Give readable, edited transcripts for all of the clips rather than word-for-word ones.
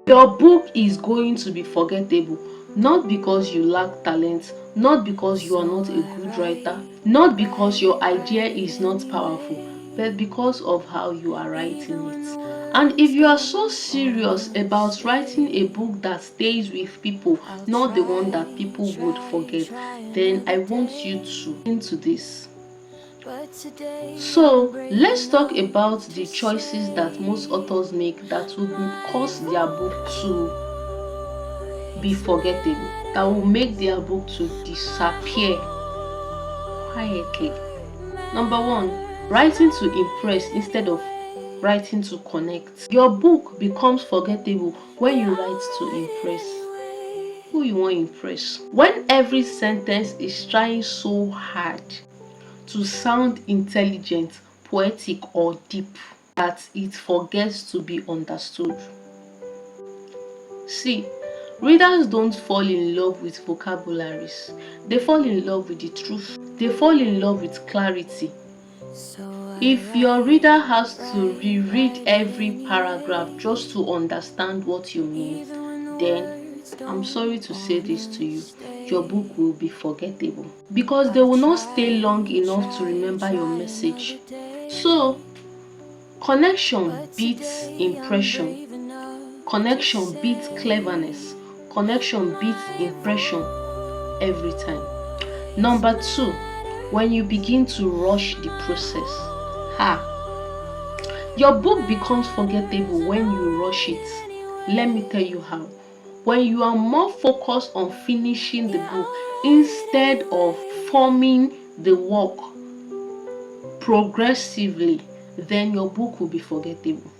Your book is going to be forgettable, not because you lack talent, not because you are not a good writer, not because your idea is not powerful, but because of how you are writing it. And if you are so serious about writing a book that stays with people, not the one that people would forget, then I want you to into this. So let's talk about the choices that most authors make that would cause their book to be forgettable, that will make their book to disappear quietly. Number one, writing to impress instead of writing to connect. Your book becomes forgettable when you write to impress. Who you want to impress? When every sentence is trying so hard to sound intelligent, poetic, or deep that it forgets to be understood. See, readers don't fall in love with vocabularies, they fall in love with the truth, they fall in love with clarity. If your reader has to reread every paragraph just to understand what you mean, then I'm sorry to say this to you, your book will be forgettable because they will not stay long enough to remember your message. So, connection beats impression, connection beats cleverness, connection beats impression every time. Number two, when you begin to rush the process. Your book becomes forgettable when you rush it. Let me tell you how. When you are more focused on finishing the book instead of forming the work progressively, then your book will be forgettable.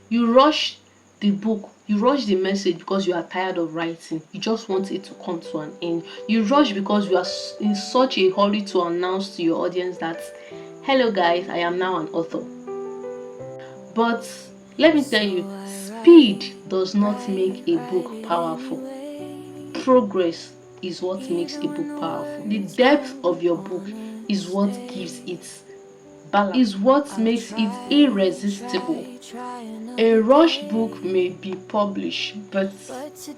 You rush the book, you rush the message because you are tired of writing. You just want it to come to an end. You rush because you are in such a hurry to announce to your audience that, hello guys, I am now an author. But let me tell you, speed does not make a book powerful. Progress is what makes a book powerful. The depth of your book is what gives it balance, is what makes it irresistible. A rushed book may be published, but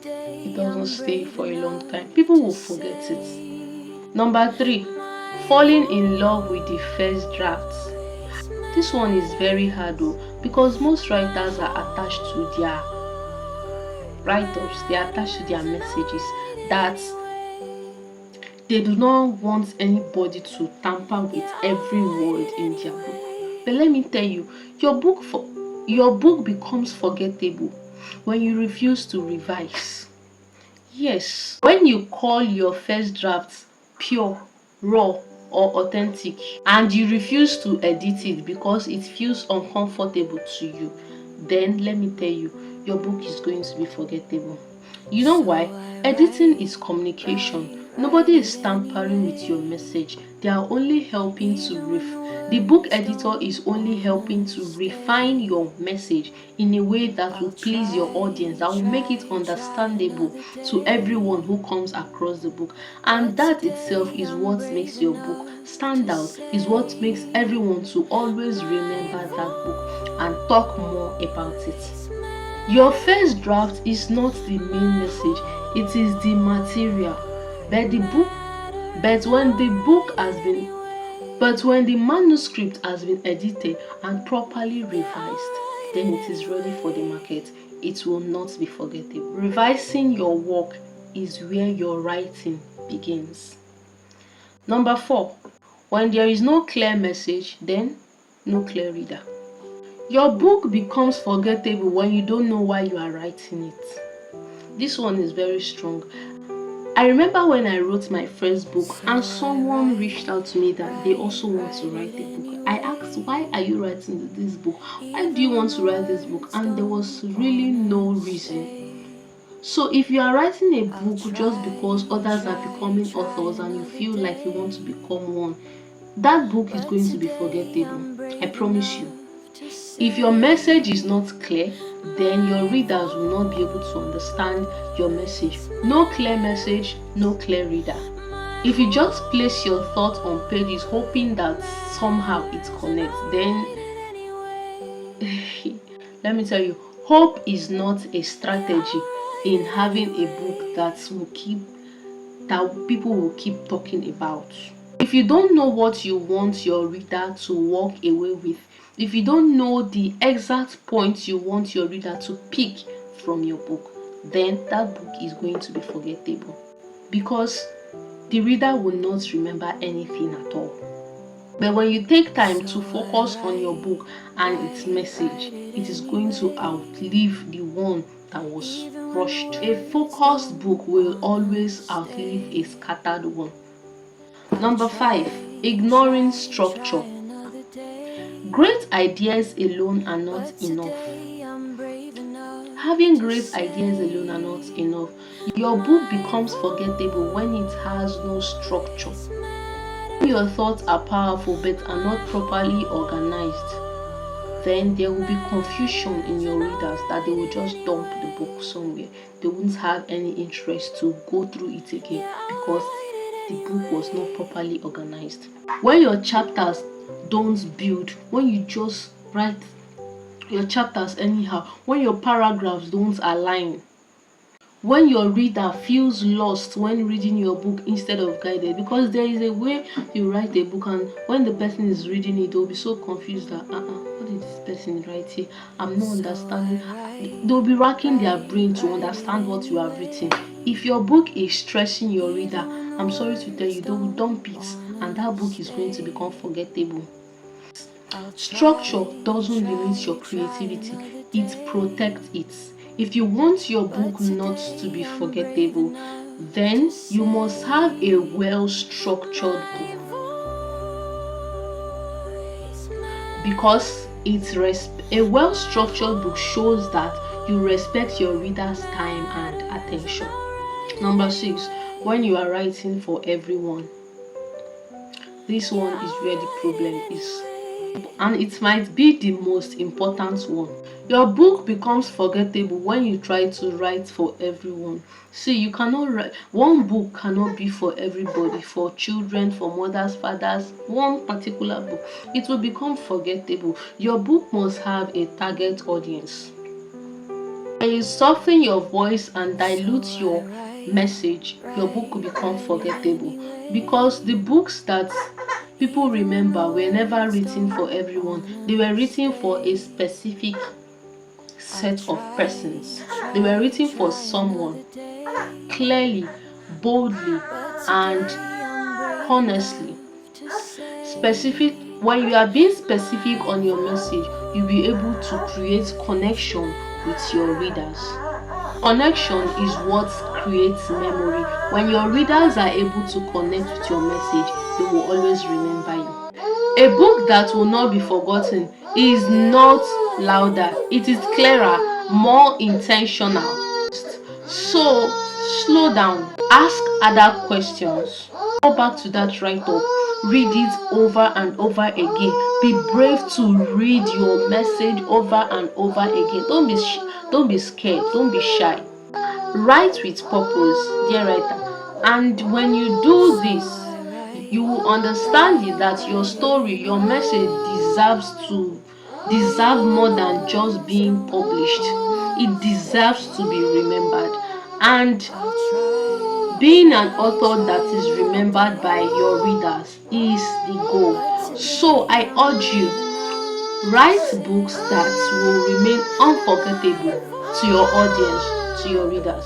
it doesn't stay for a long time. People will forget it. Number three, falling in love with the first draft. This one is very hard though, because most writers are attached to their write-ups, they are attached to their messages, that they do not want anybody to tamper with every word in their book. But let me tell you, your book becomes forgettable when you refuse to revise. Yes, when you call your first draft pure, raw, or authentic, and you refuse to edit it because it feels uncomfortable to you, then let me tell you, your book is going to be forgettable. You know why? Editing is communication. Nobody is tampering with your message. They are only helping to the book editor is only helping to refine your message in a way that will please your audience, that will make it understandable to everyone who comes across the book. And that itself is what makes your book stand out, is what makes everyone to always remember that book and talk more about it. Your first draft is not the main message, it is the material. But when the manuscript has been edited and properly revised, then it is ready for the market. It will not be forgettable. Revising your work is where your writing begins. Number four, when there is no clear message, then no clear reader. Your book becomes forgettable when you don't know why you are writing it. This one is very strong. I remember when I wrote my first book and someone reached out to me that they also want to write a book. I asked, why are you writing this book? Why do you want to write this book? And there was really no reason. So if you are writing a book just because others are becoming authors and you feel like you want to become one, that book is going to be forgettable. I promise you. If your message is not clear, then your readers will not be able to understand your message. No clear message, no clear reader. If you just place your thoughts on pages hoping that somehow it connects, then let me tell you, Hope is not a strategy in having a book that people will keep talking about. If you don't know what you want your reader to walk away with, if you don't know the exact points you want your reader to pick from your book, then that book is going to be forgettable, because the reader will not remember anything at all. But when you take time to focus on your book and its message, it is going to outlive the one that was rushed. A focused book will always outlive a scattered one. Number 5, ignoring structure. Great ideas alone are not enough. Having great ideas alone are not enough. Your book becomes forgettable when it has no structure. When your thoughts are powerful but are not properly organized, then there will be confusion in your readers that they will just dump the book somewhere. They won't have any interest to go through it again because the book was not properly organized. When your chapters don't build, when you just write your chapters anyhow, when your paragraphs don't align, when your reader feels lost when reading your book instead of guided, because there is a way you write a book and when the person is reading it, they'll be so confused that what did this person write here? I'm not understanding. They'll be racking their brain to understand what you have written. If your book is stressing your reader, I'm sorry to tell you, they will dump it and that book is going to become forgettable. Structure doesn't limit your creativity, it protects it. If you want your book not to be forgettable, then you must have a well-structured book, because a well-structured book shows that you respect your reader's time and attention. Number 6, when you are writing for everyone. This one is where the problem is, and it might be the most important one. Your book becomes forgettable when you try to write for everyone. See, you cannot write, one book cannot be for everybody, for children, for mothers, fathers, one particular book. It will become forgettable. Your book must have a target audience. When you soften your voice and dilute your message, your book will become forgettable, because the books that people remember were never written for everyone. They were written for a specific set of persons. They were written for someone. Clearly, boldly, and honestly. Specific. When you are being specific on your message, you'll be able to create connection with your readers. Connection is what creates memory. When your readers are able to connect with your message, they will always remember you. A book that will not be forgotten is not louder, it is clearer, more intentional. So slow down, ask other questions, go back to that write-up, read it over and over again. Be brave to read your message over and over again. Don't be scared, don't be shy. Write with purpose, dear writer. And when you do this, you will understand that your story, your message deserve more than just being published. It deserves to be remembered. And being an author that is remembered by your readers is the goal. So I urge you, write books that will remain unforgettable to your audience, to your readers.